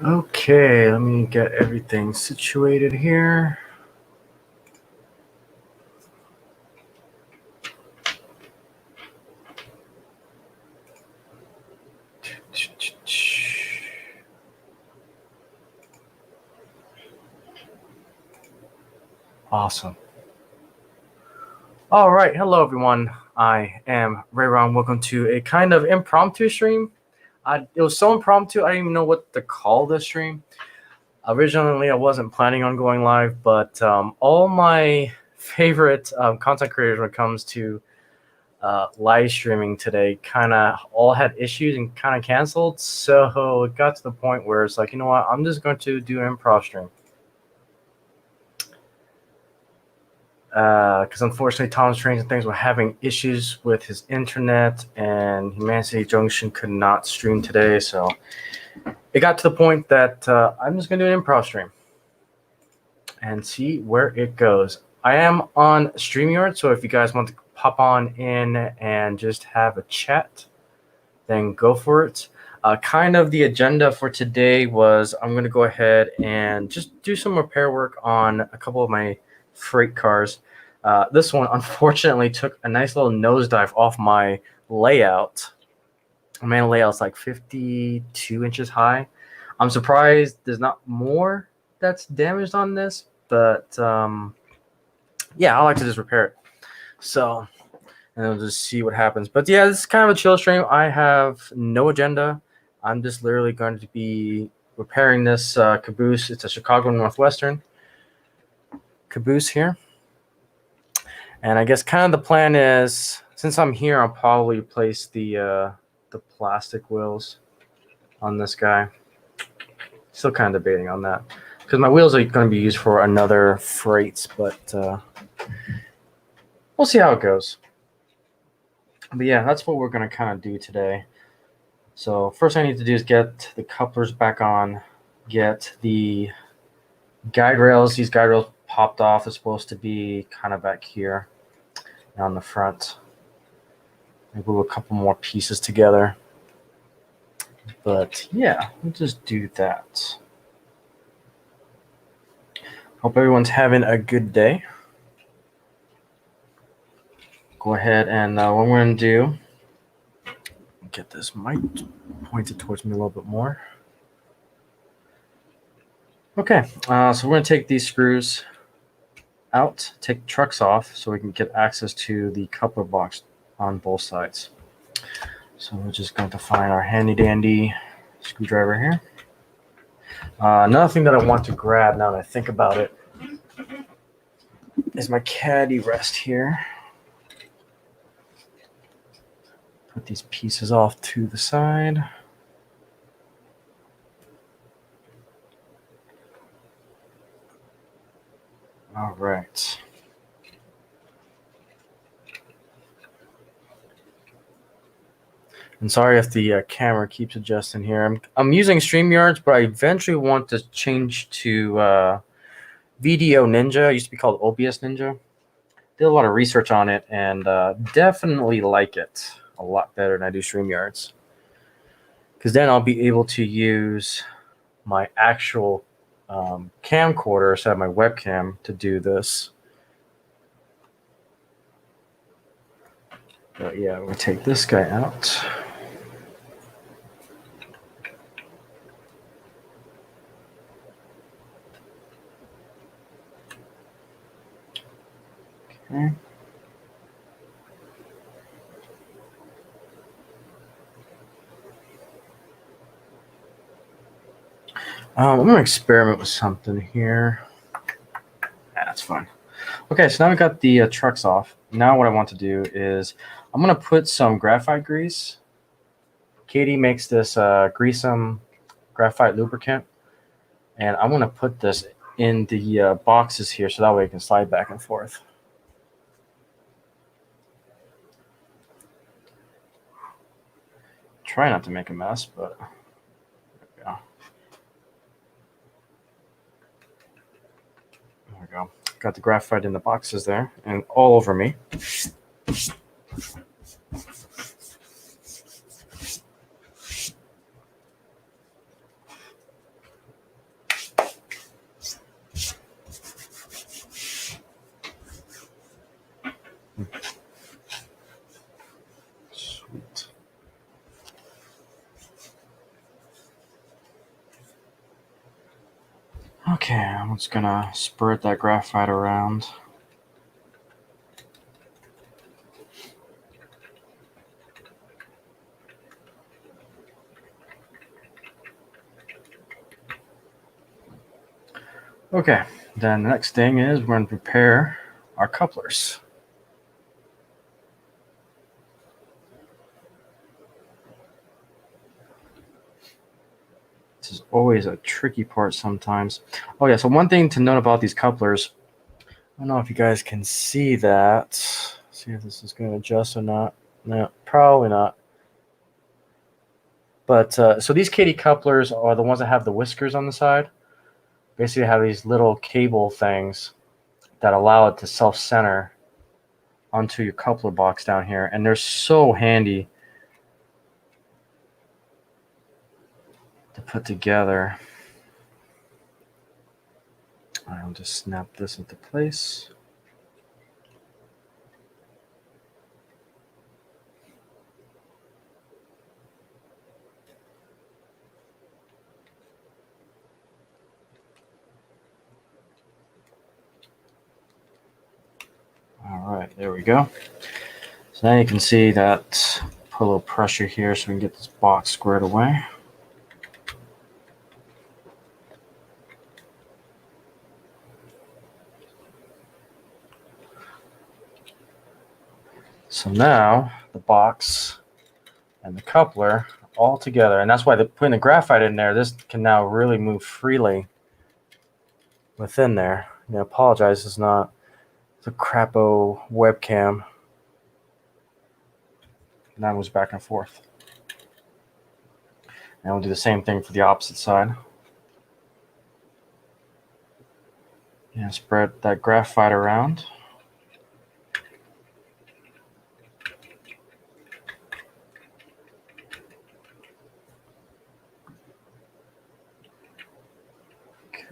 Okay, let me get everything situated here. Awesome. All right, hello everyone. I am Ray Ron. Welcome to a kind of impromptu stream. It was so impromptu, I didn't even know what to call this stream. Originally, I wasn't planning on going live, but all my favorite content creators when it comes to live streaming today kind of all had issues and kind of canceled. So it got to the point where it's like, you know what, I'm just going to do an improv stream. Because unfortunately, Thomas Trains and things were having issues with his internet, and Humanity Junction could not stream today. So it got to the point that I'm just going to do an improv stream and see where it goes. I am on StreamYard, so if you guys want to pop on in and just have a chat, then go for it. Kind of the agenda for today was I'm going to go ahead and just do some repair work on a couple of my freight cars. This one, unfortunately, took a nice little nosedive off my layout. My layout's like 52 inches high. I'm surprised there's not more that's damaged on this, but yeah, I like to just repair it. So, and we'll just see what happens. But yeah, this is kind of a chill stream. I have no agenda. I'm just literally going to be repairing this caboose. It's a Chicago Northwestern caboose here. And I guess kind of the plan is, since I'm here, I'll probably replace the plastic wheels on this guy. Still kind of debating on that because my wheels are going to be used for another freights, but we'll see how it goes. But yeah, that's what we're going to kind of do today. So first I need to do is get the couplers back on, get the guide rails. These guide rails popped off. It's supposed to be kind of back here on the front. I glue a couple more pieces together. But yeah, we'll just do that. Hope everyone's having a good day. Go ahead and what we're going to do, get this mic pointed towards me a little bit more. Okay, so we're going to take these screws out, take the trucks off so we can get access to the coupler box on both sides. So we're just going to find our handy dandy screwdriver here. Another thing that I want to grab now that I think about it is my caddy rest here. Put these pieces off to the side. All right. And sorry if the camera keeps adjusting here. I'm using StreamYards, but I eventually want to change to Video Ninja. It used to be called OBS Ninja. Did a lot of research on it and definitely like it a lot better than I do StreamYards. Because then I'll be able to use my actual camcorder instead of my webcam to do this. But yeah, we'll take this guy out. Okay. I'm going to experiment with something here. That's fine. Okay, so now we got the trucks off. Now what I want to do is I'm going to put some graphite grease. Katie makes this grease-some graphite lubricant. And I'm going to put this in the boxes here so that way it can slide back and forth. Try not to make a mess, but there we go. There we go. Got the graphite in the boxes there and all over me. I'm just gonna spread that graphite around. Okay, then the next thing is we're going to prepare our couplers. This is always a tricky part sometimes. Oh yeah, so one thing to note about these couplers, I don't know if you guys can see that. See if this is going to adjust or not. No, probably not. But so these KD couplers are the ones that have the whiskers on the side. Basically have these little cable things that allow it to self-center onto your coupler box down here. And they're so handy to put together. I'll just snap this into place. All right, there we go. So now you can see that put a little pressure here so we can get this box squared away. So now the box and the coupler all together, and that's why putting the graphite in there, this can now really move freely within there. I apologize, it's not the crapo webcam. Now it moves back and forth. And we'll do the same thing for the opposite side. Yeah, spread that graphite around.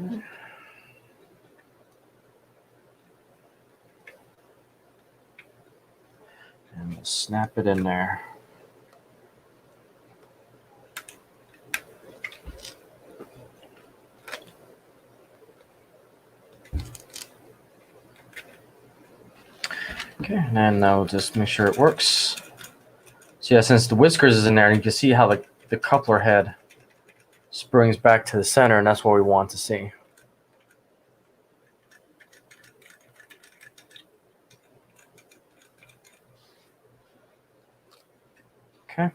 Okay. And we'll snap it in there. Okay, and then we'll just make sure it works. So yeah, since the whiskers is in there, you can see how the coupler head springs back to the center, and that's what we want to see. Okay.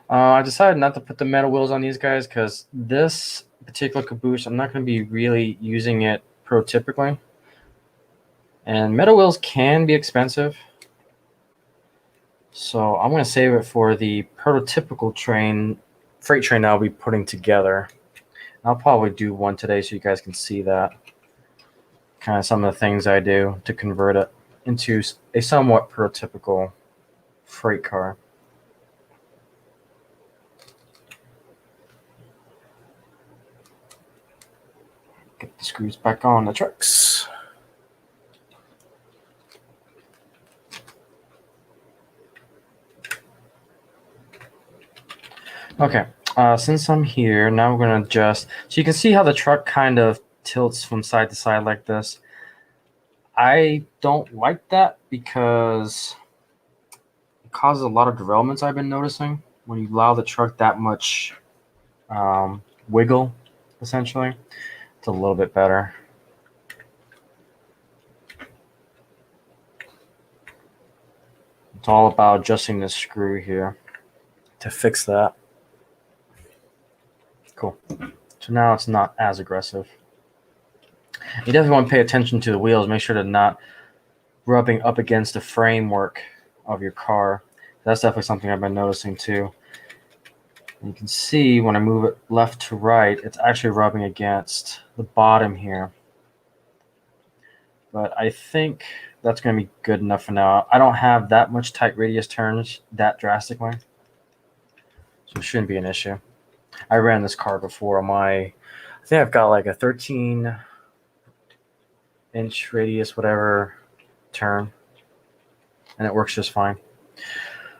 I decided not to put the metal wheels on these guys because this particular caboose, I'm not going to be really using it prototypically. And metal wheels can be expensive. So I'm going to save it for the prototypical freight train I'll be putting together. I'll probably do one today so you guys can see that. Kind of some of the things I do to convert it into a somewhat prototypical freight car. Get the screws back on the trucks. Okay, since I'm here, now we're going to adjust. So you can see how the truck kind of tilts from side to side like this. I don't like that because it causes a lot of derailments I've been noticing when you allow the truck that much wiggle, essentially. It's a little bit better. It's all about adjusting this screw here to fix that. Cool. So now it's not as aggressive. You definitely want to pay attention to the wheels. Make sure they're not rubbing up against the framework of your car. That's definitely something I've been noticing too. And you can see when I move it left to right, it's actually rubbing against the bottom here. But I think that's going to be good enough for now. I don't have that much tight radius turns that drastically, so it shouldn't be an issue. I ran this car before on I think I've got like a 13-inch radius, whatever, turn, and it works just fine.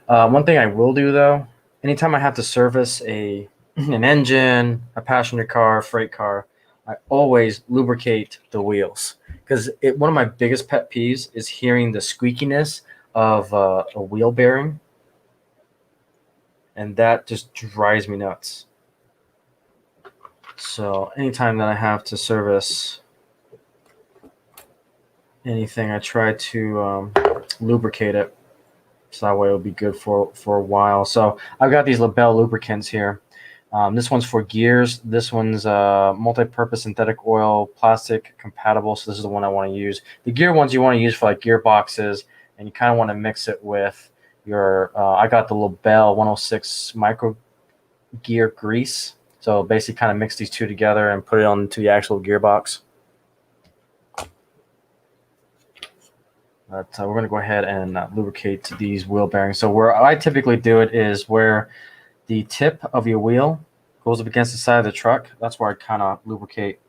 One thing I will do though, anytime I have to service an engine, a passenger car, freight car, I always lubricate the wheels because one of my biggest pet peeves is hearing the squeakiness of a wheel bearing, and that just drives me nuts. So anytime that I have to service anything, I try to lubricate it, so that way it'll be good for a while. So I've got these Labelle lubricants here. This one's for gears. This one's multi-purpose synthetic oil, plastic compatible. So this is the one I want to use. The gear ones you want to use for like gearboxes, and you kind of want to mix it with your. I got the Labelle 106 micro gear grease. So basically, kind of mix these two together and put it onto the actual gearbox. But we're going to go ahead and lubricate these wheel bearings. So where I typically do it is where the tip of your wheel goes up against the side of the truck. That's where I kind of lubricate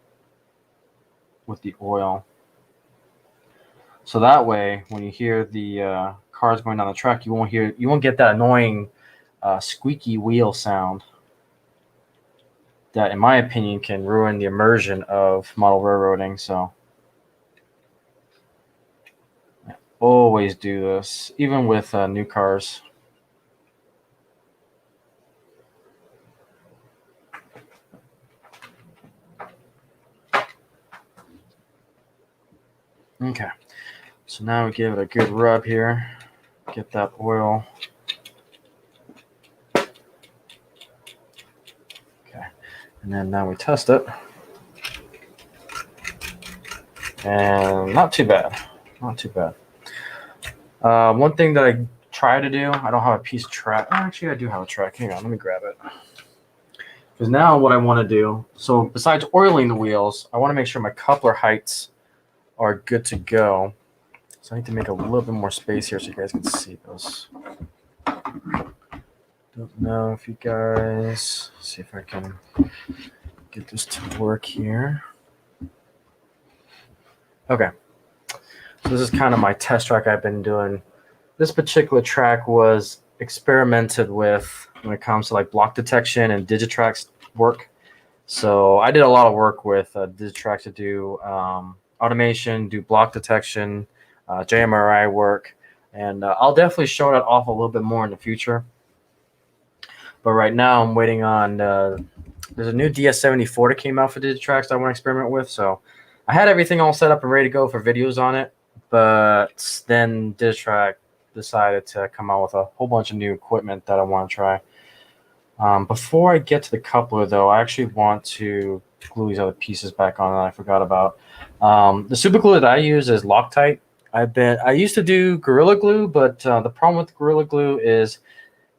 with the oil. So that way, when you hear the cars going down the track, you won't get that annoying squeaky wheel sound that, in my opinion, can ruin the immersion of model railroading. So I always do this, even with new cars. Okay, so now we give it a good rub here. Get that oil. Okay, and then now we test it. And not too bad. Not too bad. One thing that I try to do, I don't have a piece of track. Actually, I do have a track. Hang on, let me grab it. Because now what I want to do, so besides oiling the wheels, I want to make sure my coupler heights are good to go. So I need to make a little bit more space here so you guys can see those. Don't know if you guys, see if I can get this to work here. Okay. So this is kind of my test track I've been doing. This particular track was experimented with when it comes to like block detection and Digitrax work. So I did a lot of work with Digitrax to do automation, do block detection, JMRI work, and I'll definitely show that off a little bit more in the future. But right now I'm waiting on, there's a new DS74 that came out for Digitrax that I want to experiment with. So I had everything all set up and ready to go for videos on it, but then Digitrax decided to come out with a whole bunch of new equipment that I want to try. Before I get to the coupler, though, I actually want to glue these other pieces back on that I forgot about. The super glue that I use is Loctite. I used to do Gorilla Glue, but the problem with Gorilla Glue is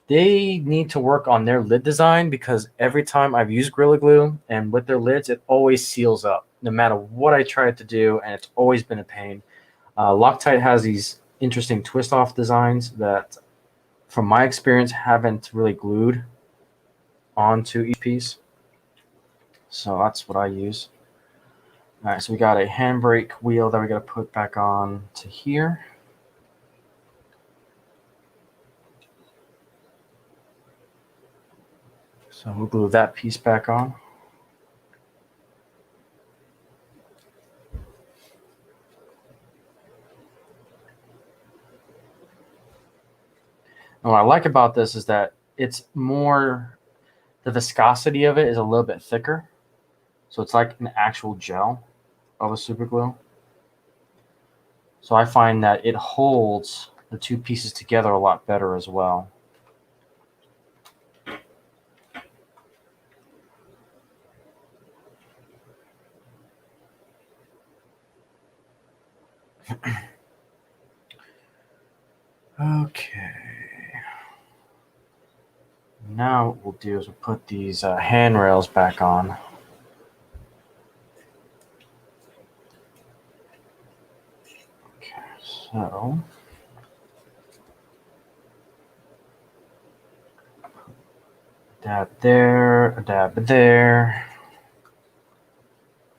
they need to work on their lid design, because every time I've used Gorilla Glue and with their lids, it always seals up, no matter what I try to do, and it's always been a pain. Loctite has these interesting twist-off designs that, from my experience, haven't really glued onto each piece. So that's what I use. All right, so we got a handbrake wheel that we got to put back on to here. So we'll glue that piece back on. And what I like about this is that it's more, the viscosity of it is a little bit thicker. So it's like an actual gel of a super glue. So I find that it holds the two pieces together a lot better as well. Okay. Now what we'll do is we'll put these handrails back on. Okay, so dab there, a dab there.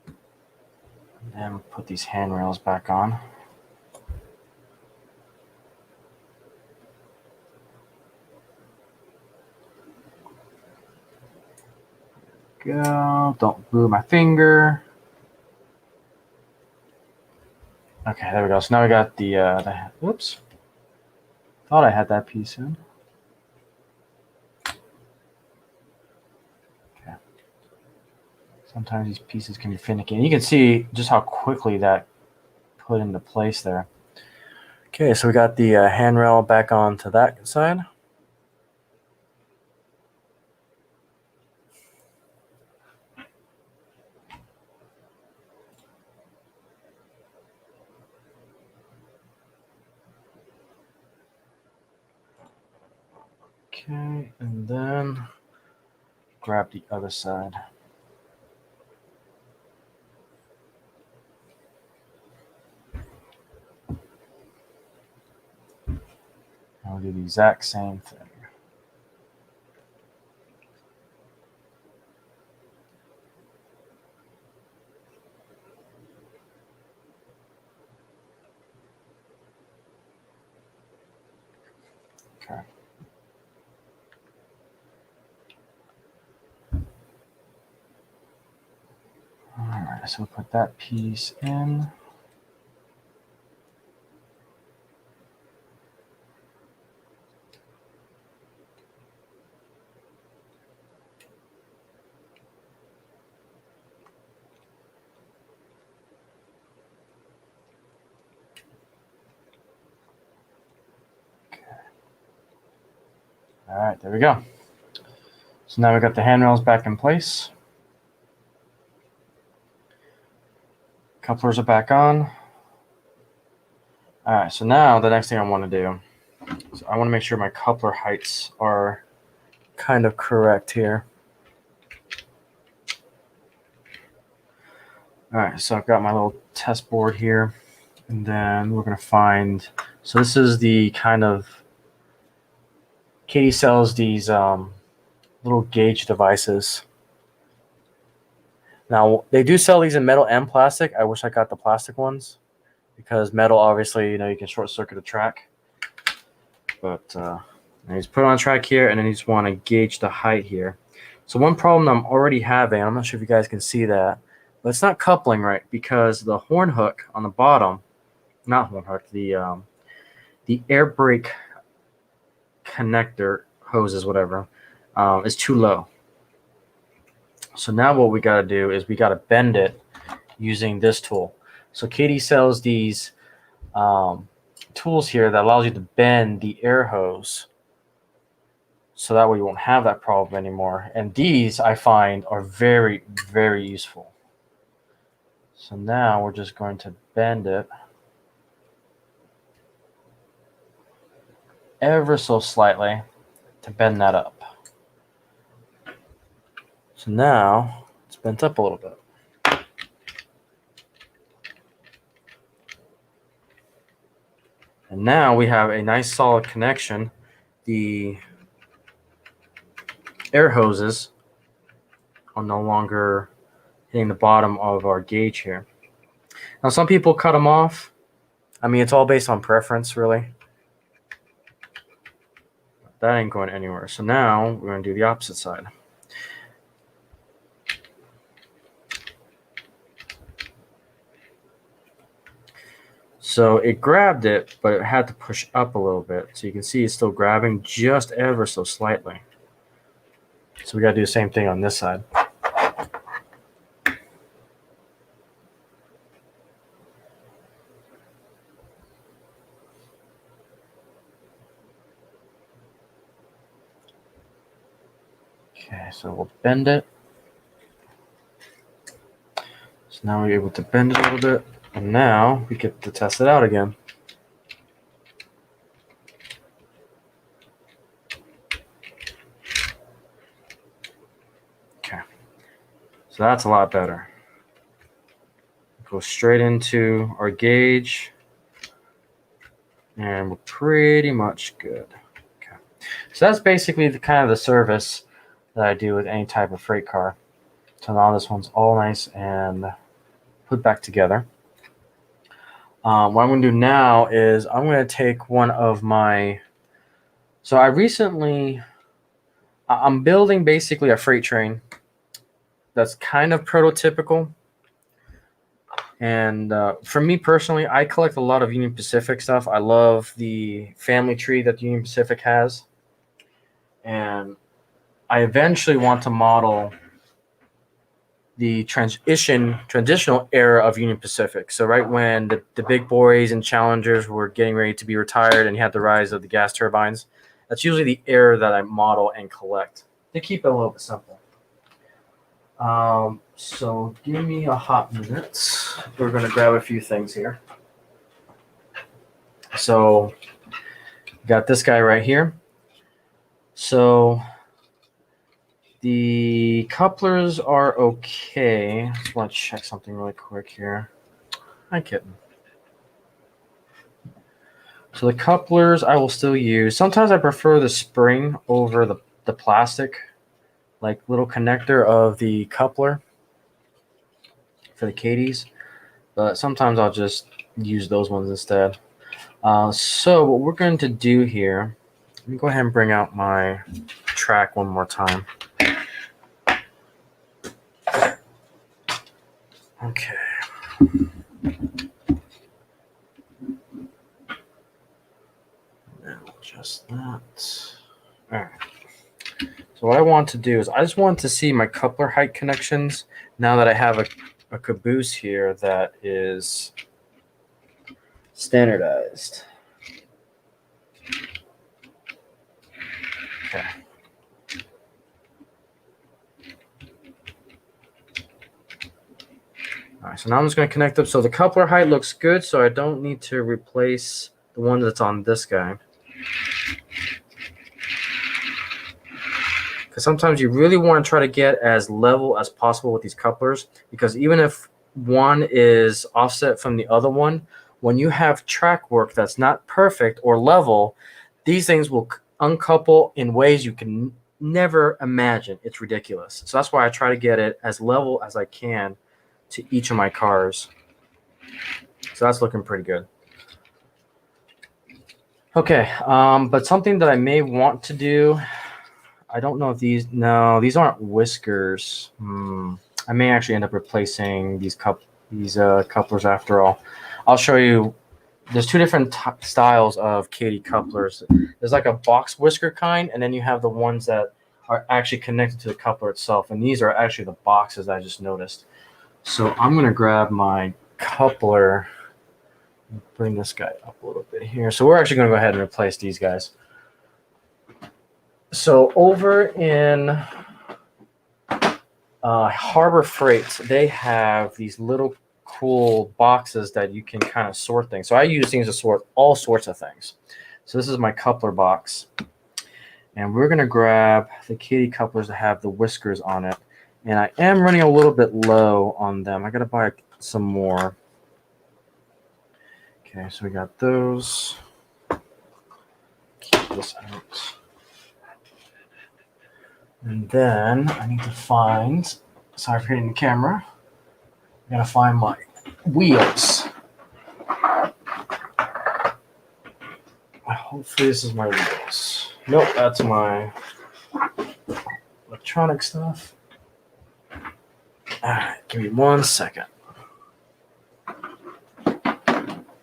And then we'll put these handrails back on. Go. Don't glue my finger. Okay, there we go. So now we got the whoops. Thought I had that piece in. Okay. Sometimes these pieces can be finicky. And you can see just how quickly that put into place there. Okay, so we got the handrail back onto that side. Okay, and then grab the other side. I'll do the exact same thing. Okay. All right, so we'll put that piece in. All right, there we go. So now we got the handrails back in place. Couplers are back on. All right, so now the next thing I want to do is I want to make sure my coupler heights are kind of correct here. All right, so I've got my little test board here, and then we're going to find, so this is the kind of, Katie sells these little gauge devices. Now, they do sell these in metal and plastic. I wish I got the plastic ones because metal, obviously, you can short circuit a track. But you just put it on a track here, and then you just want to gauge the height here. So one problem I'm already having, I'm not sure if you guys can see that, but it's not coupling right because the horn hook on the bottom, not horn hook, the air brake connector hoses, whatever, is too low. So now what we got to do is we got to bend it using this tool. So Katie sells these tools here that allows you to bend the air hose, so that way you won't have that problem anymore. And these I find are very, very useful. So now we're just going to bend it ever so slightly to bend that up. So now it's bent up a little bit. And now we have a nice solid connection. The air hoses are no longer hitting the bottom of our gauge here. Now some people cut them off. I mean, it's all based on preference, really. That ain't going anywhere. So now we're going to do the opposite side. So it grabbed it, but it had to push up a little bit. So you can see it's still grabbing just ever so slightly. So we got to do the same thing on this side. Okay, so we'll bend it. So now we're able to bend it a little bit. And now we get to test it out again. Okay, so that's a lot better. Go straight into our gauge, and we're pretty much good. Okay, so that's basically the kind of the service that I do with any type of freight car. So now this one's all nice and put back together. What I'm going to do now is I'm going to take one of my, so I'm building basically a freight train that's kind of prototypical. And for me personally, I collect a lot of Union Pacific stuff. I love the family tree that Union Pacific has. And I eventually want to model the transitional era of Union Pacific. So right when the big boys and challengers were getting ready to be retired and you had the rise of the gas turbines, that's usually the era that I model and collect to keep it a little bit simple. So give me a hot minute. We're going to grab a few things here. So got this guy right here. So the couplers are okay. Just want to check something really quick here. I'm kidding. So the couplers I will still use. Sometimes I prefer the spring over the plastic, like little connector of the coupler for the Cadies. But sometimes I'll just use those ones instead. So what we're going to do here, let me go ahead and bring out my track one more time. Okay. Now just that. All right. So what I want to do is I just want to see my coupler height connections now that I have a caboose here that is standardized. Okay. All right, so now I'm just going to connect them. So the coupler height looks good, so I don't need to replace the one that's on this guy. Because sometimes you really want to try to get as level as possible with these couplers, because even if one is offset from the other one, when you have track work that's not perfect or level, these things will uncouple in ways you can never imagine. It's ridiculous. So that's why I try to get it as level as I can to each of my cars. So that's looking pretty good. Okay, but something that I may want to do, I don't know if these aren't whiskers. I may actually end up replacing these couplers after all. I'll show you. There's two different styles of Kadee couplers. There's like a box whisker kind, and then you have the ones that are actually connected to the coupler itself. And these are actually the boxes I just noticed. So I'm going to grab my coupler and bring this guy up a little bit here. So we're actually going to go ahead and replace these guys. So over in Harbor Freight, they have these little cool boxes that you can kind of sort things. So I use things to sort all sorts of things. So this is my coupler box. And we're going to grab the Kadee couplers that have the whiskers on it. And I am running a little bit low on them. I got to buy some more. Okay, so we got those. Keep this out. And then I need to find, sorry for hitting the camera, I gotta find my wheels. Hopefully this is my wheels. Nope, that's my electronic stuff. Alright, give me 1 second.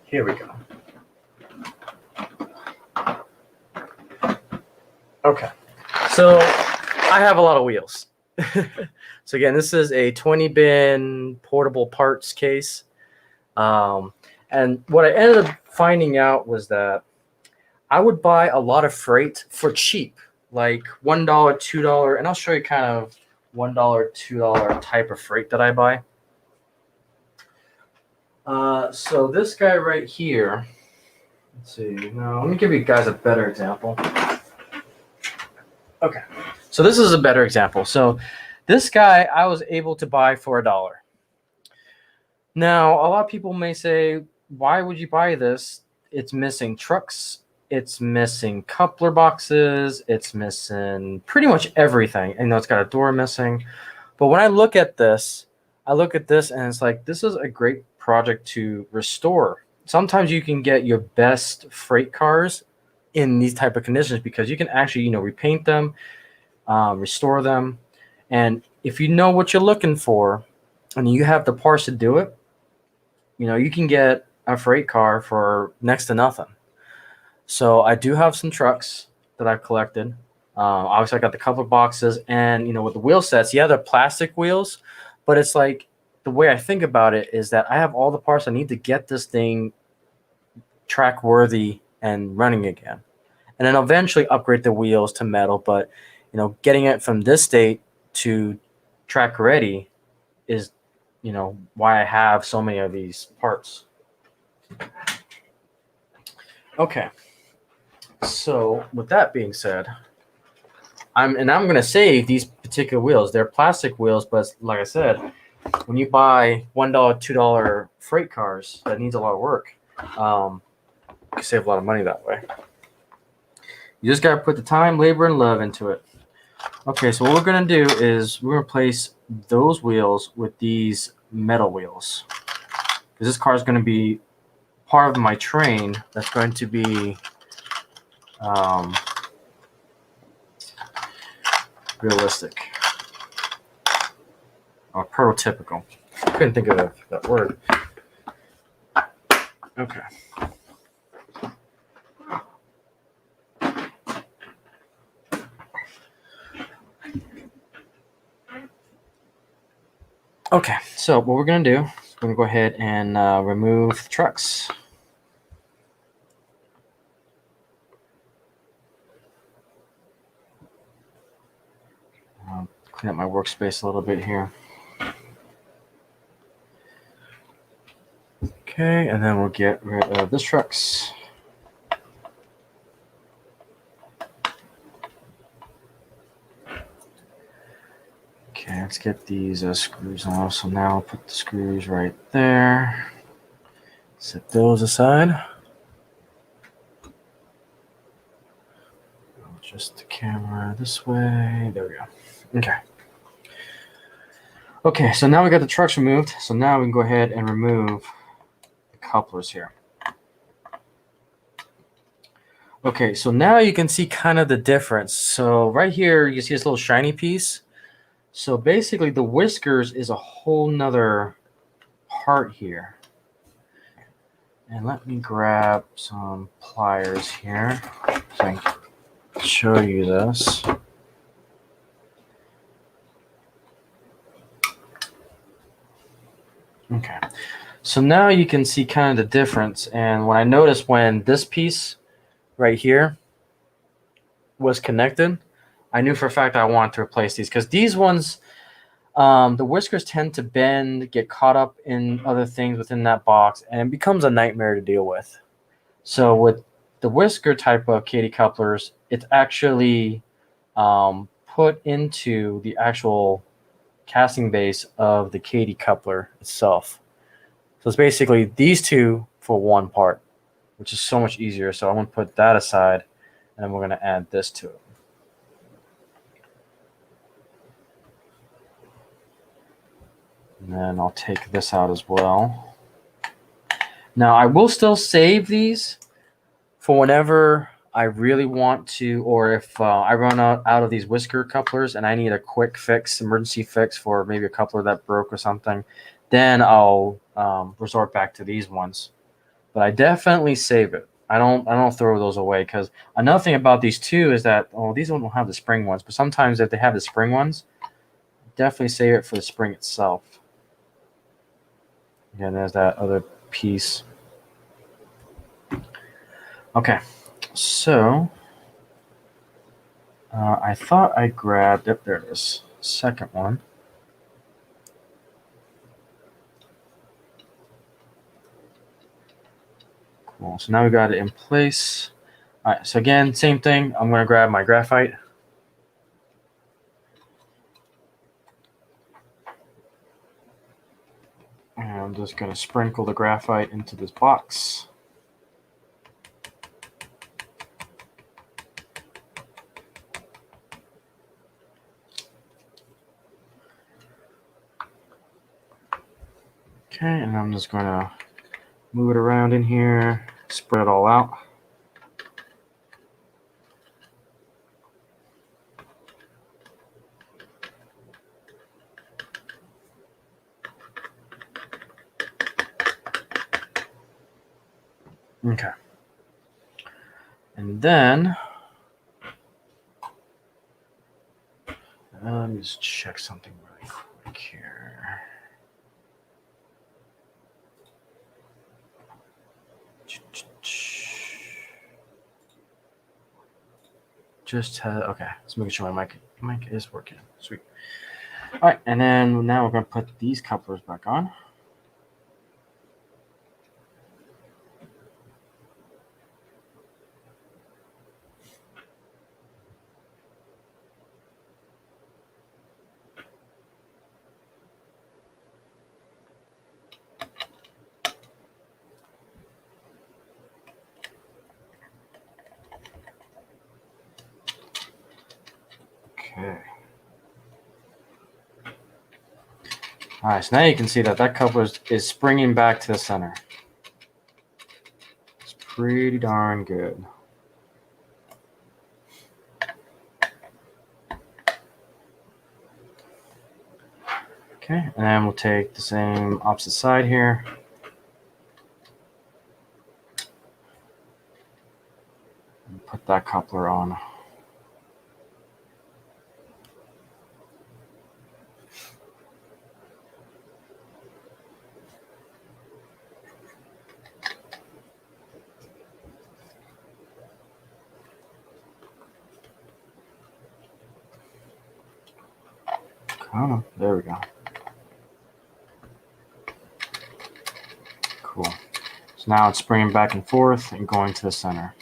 Here we go. Okay, so I have a lot of wheels. So again, this is a 20 bin portable parts case. And what I ended up finding out was that I would buy a lot of freight for cheap, like $1, $2, and I'll show you kind of $1, $2 type of freight that I buy. So this guy right here, let's see, no, let me give you guys a better example. Okay, so this is a better example. So this guy I was able to buy for $1. Now, a lot of people may say, why would you buy this? It's missing trucks. It's missing coupler boxes. It's missing pretty much everything. And it's got a door missing. But when I look at this and it's like, this is a great project to restore. Sometimes you can get your best freight cars in these type of conditions because you can actually, repaint them, restore them. And if you know what you're looking for and you have the parts to do it, you can get a freight car for next to nothing. So I do have some trucks that I've collected. Obviously, I got the cover boxes, and with the wheel sets, yeah, they're plastic wheels, but it's like the way I think about it is that I have all the parts I need to get this thing track worthy and running again, and then eventually upgrade the wheels to metal. But getting it from this state to track ready is why I have so many of these parts. Okay, so with that being said, I'm going to save these particular wheels. They're plastic wheels, but like I said, when you buy $1, $2 freight cars, that needs a lot of work. You save a lot of money that way. You just gotta put the time, labor, and love into it. Okay, so what we're gonna do is we're gonna place those wheels with these metal wheels, because this car is gonna be part of my train. That's going to be realistic or prototypical. I couldn't think of that word. Okay. Okay, so what we're going to do is we're going to go ahead and remove the trucks. Clean up my workspace a little bit here. Okay, and then we'll get rid of this trucks. Okay, let's get these screws off. So now I'll put the screws right there. Set those aside. Adjust the camera this way. There we go. Okay. Okay, so now we got the trucks removed. So now we can go ahead and remove the couplers here. Okay, so now you can see kind of the difference. So right here, you see this little shiny piece. So basically the whiskers is a whole nother part here. And let me grab some pliers here so I can show you this. Okay, so now you can see kind of the difference. And when I noticed when this piece right here was connected, I knew for a fact I wanted to replace these, because these ones, the whiskers tend to bend, get caught up in other things within that box, and it becomes a nightmare to deal with. So with the whisker type of Katy couplers, it's actually put into the actual casting base of the Katy coupler itself. So it's basically these two for one part, which is so much easier. So I'm going to put that aside, and then we're going to add this to it. And then I'll take this out as well. Now I will still save these for whenever I really want to, or if I run out of these whisker couplers and I need a quick fix, emergency fix for maybe a coupler that broke or something, then I'll resort back to these ones. But I definitely save it. I don't throw those away, because another thing about these two is that these ones don't have the spring ones, but sometimes if they have the spring ones, definitely save it for the spring itself. Again, there's that other piece. Okay, so I thought I grabbed it. There it is. Second one. Cool. So now we got it in place. All right. So again, same thing. I'm going to grab my graphite. And I'm just going to sprinkle the graphite into this box. Okay, and I'm just going to move it around in here, spread it all out. Okay. And then let me just check something really quick here. Okay. Let's make sure my mic is working. Sweet. All right, and then now we're gonna put these couplers back on. Okay. All right, so now you can see that coupler is springing back to the center. It's pretty darn good. Okay, and then we'll take the same opposite side here. And put that coupler on. Oh, there we go. Cool. So now it's springing back and forth and going to the center,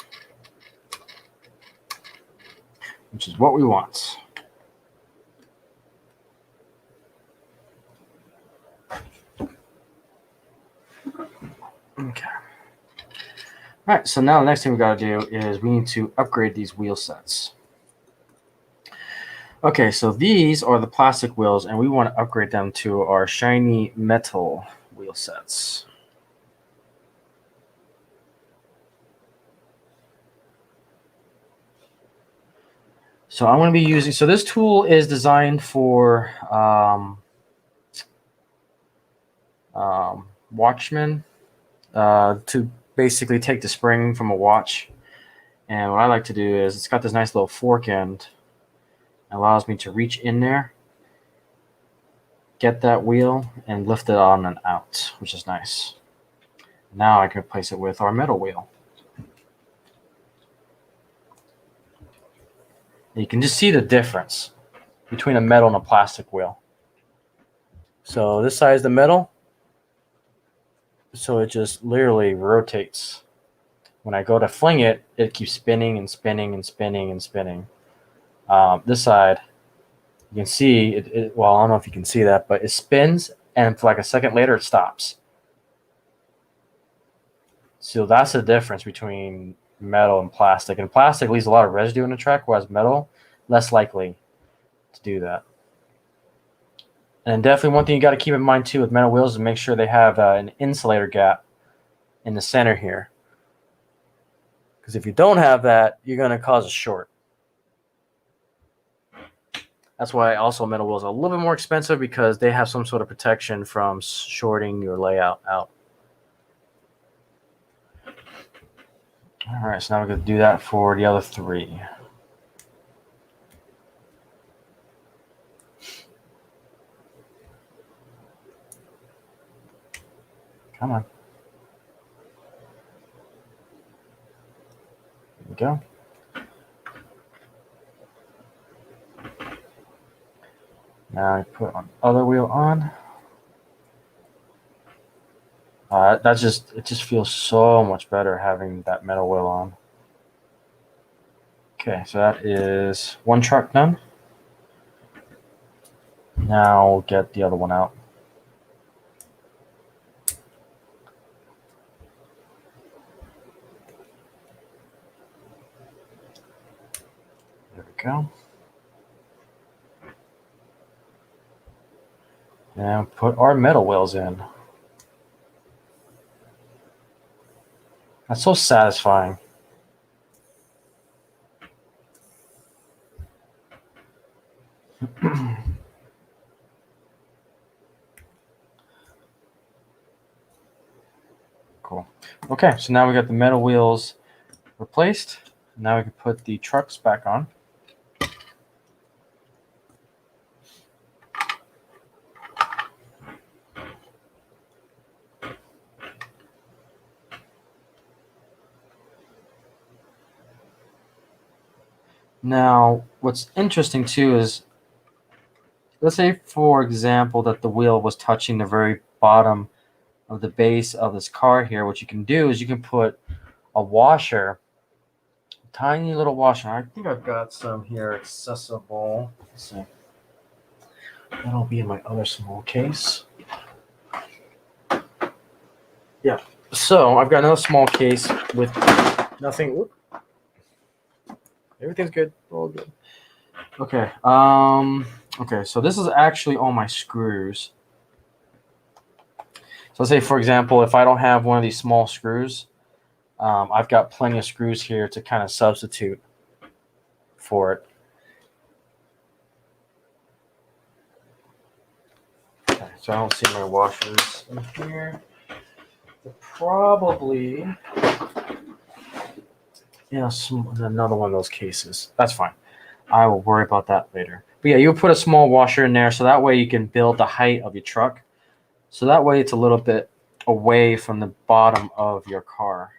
which is what we want. Okay. All right, so now the next thing we got to do is we need to upgrade these wheel sets. Okay, so these are the plastic wheels, and we want to upgrade them to our shiny metal wheel sets. So I'm going to be using, so this tool is designed for watchmen to basically take the spring from a watch. And what I like to do is it's got this nice little fork end. It allows me to reach in there, get that wheel, and lift it on and out, which is nice. Now I can replace it with our metal wheel. You can just see the difference between a metal and a plastic wheel. So this side is the metal, so it just literally rotates. When I go to fling it, it keeps spinning and spinning and spinning and spinning. This side, you can see well, I don't know if you can see that, but it spins, and for like a second later, it stops. So that's the difference between metal and plastic. And plastic leaves a lot of residue in the track, whereas metal, less likely to do that. And definitely one thing you got to keep in mind too with metal wheels is make sure they have an insulator gap in the center here. Because if you don't have that, you're going to cause a short. That's why also metal wheels are a little bit more expensive, because they have some sort of protection from shorting your layout out. All right, so now we're going to do that for the other three. Come on. There we go. Now I put on other wheel on. It just feels so much better having that metal wheel on. Okay, so that is one truck done. Now we'll get the other one out. There we go. Now put our metal wheels in. That's so satisfying. Cool. Okay, so now we got the metal wheels replaced. Now we can put the trucks back on. Now, what's interesting too is, let's say, for example, that the wheel was touching the very bottom of the base of this car here. What you can do is you can put a washer, tiny little washer. I think I've got some here accessible. Let's see. That'll be in my other small case. Yeah. So I've got another small case with nothing. Whoop. Everything's good. All good. Okay. Okay. So this is actually all my screws. So let's say, for example, if I don't have one of these small screws, I've got plenty of screws here to kind of substitute for it. Okay, so I don't see my washers in here. They're probably another one of those cases. That's fine. I will worry about that later. But yeah, you put a small washer in there so that way you can build the height of your truck. So that way it's a little bit away from the bottom of your car.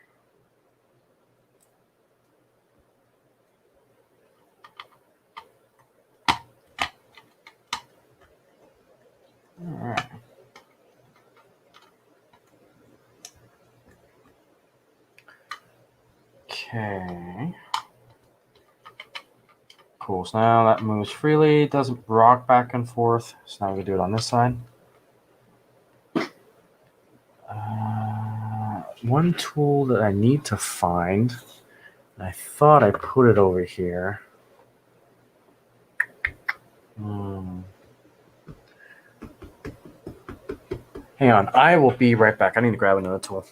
All right. Okay. Cool. So now that moves freely. It doesn't rock back and forth. So now we can do it on this side. One tool that I need to find. I thought I put it over here. Hang on. I will be right back. I need to grab another tool.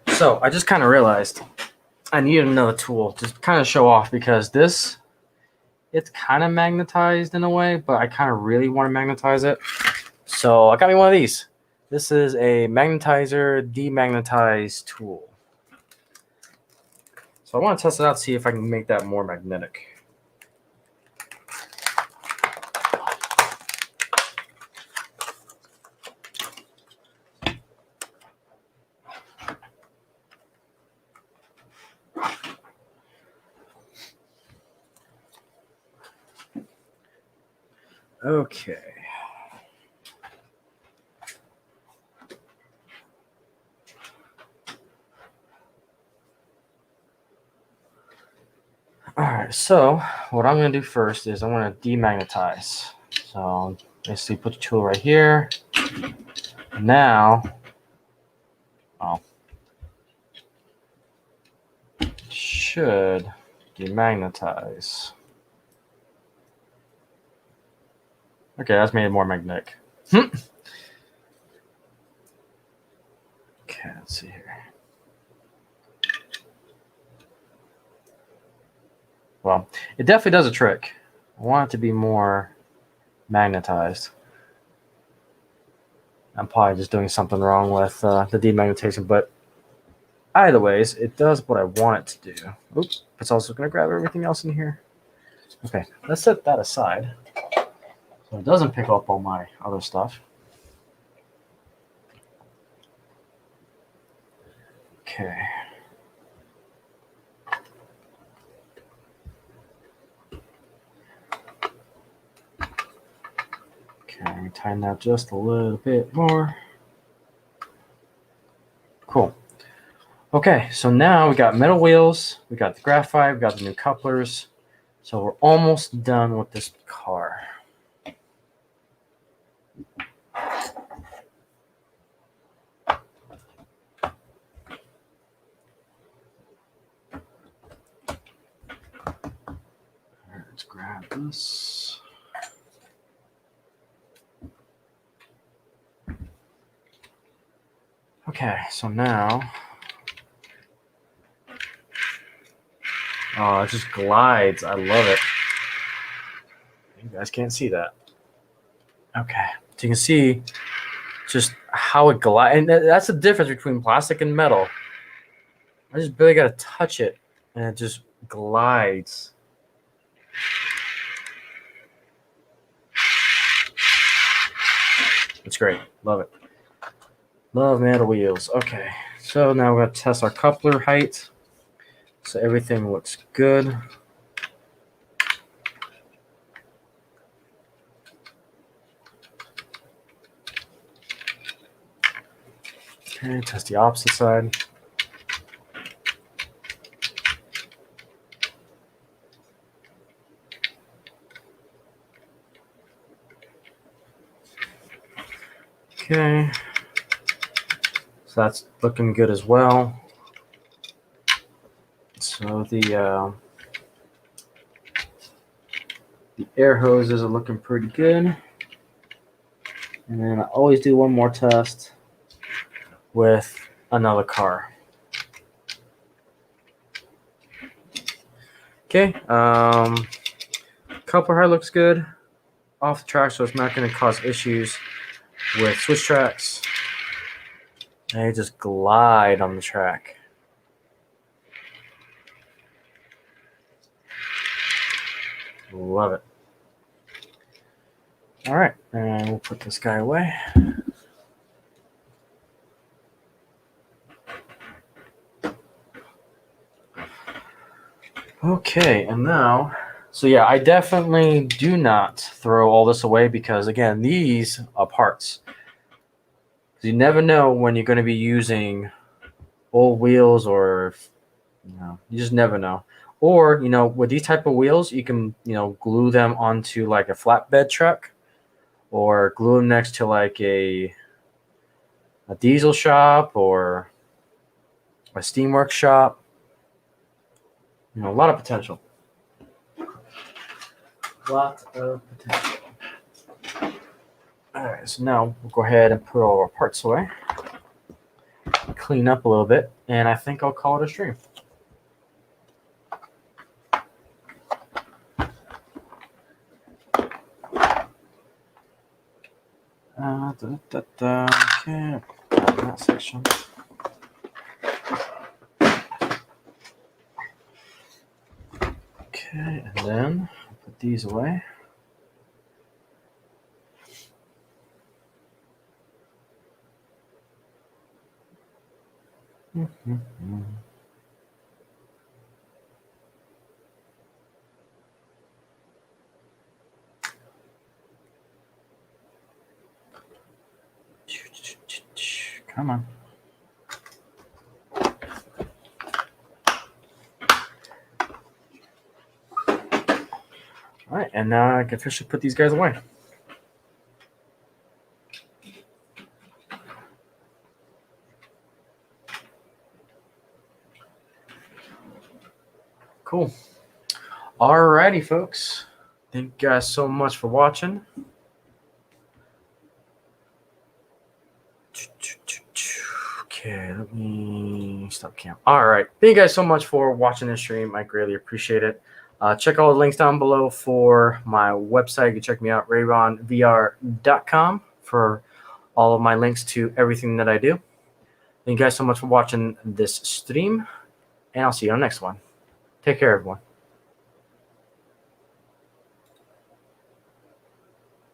So I just kind of realized I needed another tool to kind of show off because this, it's kind of magnetized in a way, but I kind of really want to magnetize it. So I got me one of these. This is a magnetizer demagnetize tool. So I want to test it out, see if I can make that more magnetic. Okay. All right, so what I'm going to do first is I'm going to demagnetize. So basically put the tool right here. Now, should demagnetize. Okay, that's made it more magnetic. Okay, let's see here. Well, it definitely does a trick. I want it to be more magnetized. I'm probably just doing something wrong with the demagnetization, but either ways, it does what I want it to do. Oops, it's also going to grab everything else in here. Okay, let's set that aside so it doesn't pick up all my other stuff. Okay. Okay, tighten that just a little bit more. Cool. Okay, so now we got metal wheels, we got the graphite, we got the new couplers. So we're almost done with this car. grab this. Okay, so now, oh, it just glides. I love it. You guys can't see that. Okay, so you can see just how it glides, and that's the difference between plastic and metal. I just barely got to touch it, and it just glides. It's great. Love it. Love metal wheels. Okay, so now we're going to test our coupler height. So everything looks good. Okay, test the opposite side. Okay, so that's looking good as well. So the air hoses are looking pretty good. And then I always do one more test with another car. Okay, coupler height looks good. Off the track, so it's not going to cause issues with switch tracks. And they just glide on the track. Love it. All right, and we'll put this guy away. Okay, and now, so yeah, I definitely do not throw all this away because, again, these are parts. You never know when you're going to be using old wheels, or you just never know. Or, with these type of wheels, you can, glue them onto like a flatbed truck, or glue them next to like a diesel shop or a steamworks shop. A lot of potential. Lot of potential. All right, so now we'll go ahead and put all our parts away, clean up a little bit, and I think I'll call it a stream. Okay, that section. Okay, and then I'll put these away. Come on. All right, and now I can officially put these guys away. Cool. Alrighty, folks. Thank you guys so much for watching. Okay, let me stop camp. All right. Thank you guys so much for watching this stream. I greatly appreciate it. Check all the links down below for my website. You can check me out, rayronvr.com, for all of my links to everything that I do. Thank you guys so much for watching this stream, and I'll see you on the next one. Take care, everyone.